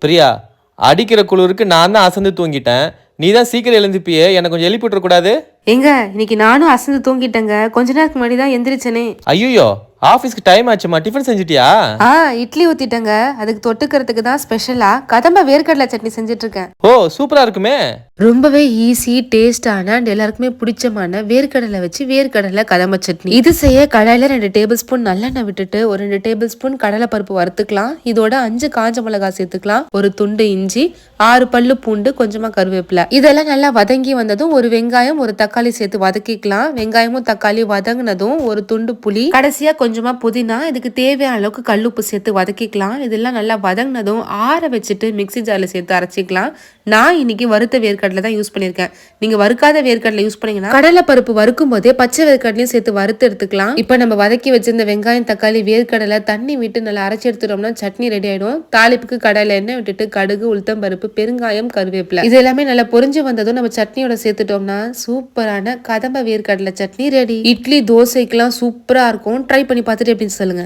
பிரியா, அடிக்கிற குளிருக்கு நான் தான் அசந்து தூங்கிட்டேன். நீ தான் சீக்கிரம் எழுந்துப்பியே, எனக்கு கொஞ்சம் எழுப்பி விட்டுறக்கூடாது? ஏங்க இன்னைக்கு நானும் அசந்து தூங்கிட்டேங்க. கொஞ்ச நேரத்துக்கு முன்னாடி தான் எந்திரிச்சனே. ஐயோ, ஆஃபீஸ்க்கு டைம் ஆச்சுமா, டிஃபன் செஞ்சுட்டியா? ஆ இட்லி ஊத்திட்டேங்க. அதுக்கு தொட்டுக்கிறதுக்கு தான் ஸ்பெஷலா கதம்ப வேர்க்கடலை சட்னி செஞ்சுட்டு இருக்கேன். ஓ, சூப்பரா இருக்குமே. ரொம்பவே ஈஸி, டேஸ்டான அண்ட் எல்லாருக்குமே பிடிச்சமான வேர்க்கடலை வச்சு வேர்க்கடலை கதம்ப சட்னி. இது செய்ய கடாயில 2 டேபிள் ஸ்பூன் நல்லெண்ணெய் விட்டுட்டு ஒரு 2 டேபிள் ஸ்பூன் கடலை பருப்பு வறுத்துக்கலாம். இதோட 5 காஞ்ச மிளகாய் சேர்த்துக்கலாம். ஒரு துண்டு இஞ்சி, 6 பல்லு பூண்டு, கொஞ்சமா கருவேப்பிலை. இதெல்லாம் நல்லா வதங்கி வந்ததும் ஒரு வெங்காயம், ஒரு தக்காளி சேர்த்து வதக்கிக்கலாம். வெங்காயமும் தக்காளி வதங்கினதும் ஒரு துண்டு புளி, கடைசியா கொஞ்சமா புதினா, இதுக்கு தேவையான அளவுக்கு கல்லுப்பு சேர்த்து வதக்கிக்கலாம். இதெல்லாம் நல்லா வதங்கினதும் ஆற வச்சுட்டு மிக்சி ஜார்ல சேர்த்து அரைச்சிக்கலாம். நான் இன்னைக்கு வறுத்த வேர்க்கடலை தான் யூஸ் பண்ணியிருக்கேன். நீங்க வறுக்காத வேர்க்கடலை யூஸ் பண்ணீங்கன்னா கடலை பருப்பு வறுக்கும் போதே பச்சை வேர்க்கடலையும் சேர்த்து வறுத்து எடுத்துக்கலாம். இப்போ நம்ம வதக்கி வச்சிருந்த வெங்காயம், தக்காளி, வேர்க்கடலை தண்ணி விட்டு நல்லா அரைச்சி எடுத்துட்டோம்னா சட்னி ரெடி ஆயிடும். தாளிப்புக்கு கடாயில எண்ணெய் விட்டுட்டு கடுகு, உளுத்தம் பருப்பு, பெருங்காயம், கருவேப்பிலை இது எல்லாமே நல்லா பொரிஞ்சு வந்ததும் நம்ம சட்னியோட சேர்த்துட்டோம்னா சூப்பரான கதம்ப வேர்க்கடலை சட்னி ரெடி. இட்லி, தோசைக்கெல்லாம் சூப்பரா இருக்கும். ட்ரை பண்ணி பார்த்துட்டு எப்படின்னு சொல்லுங்க.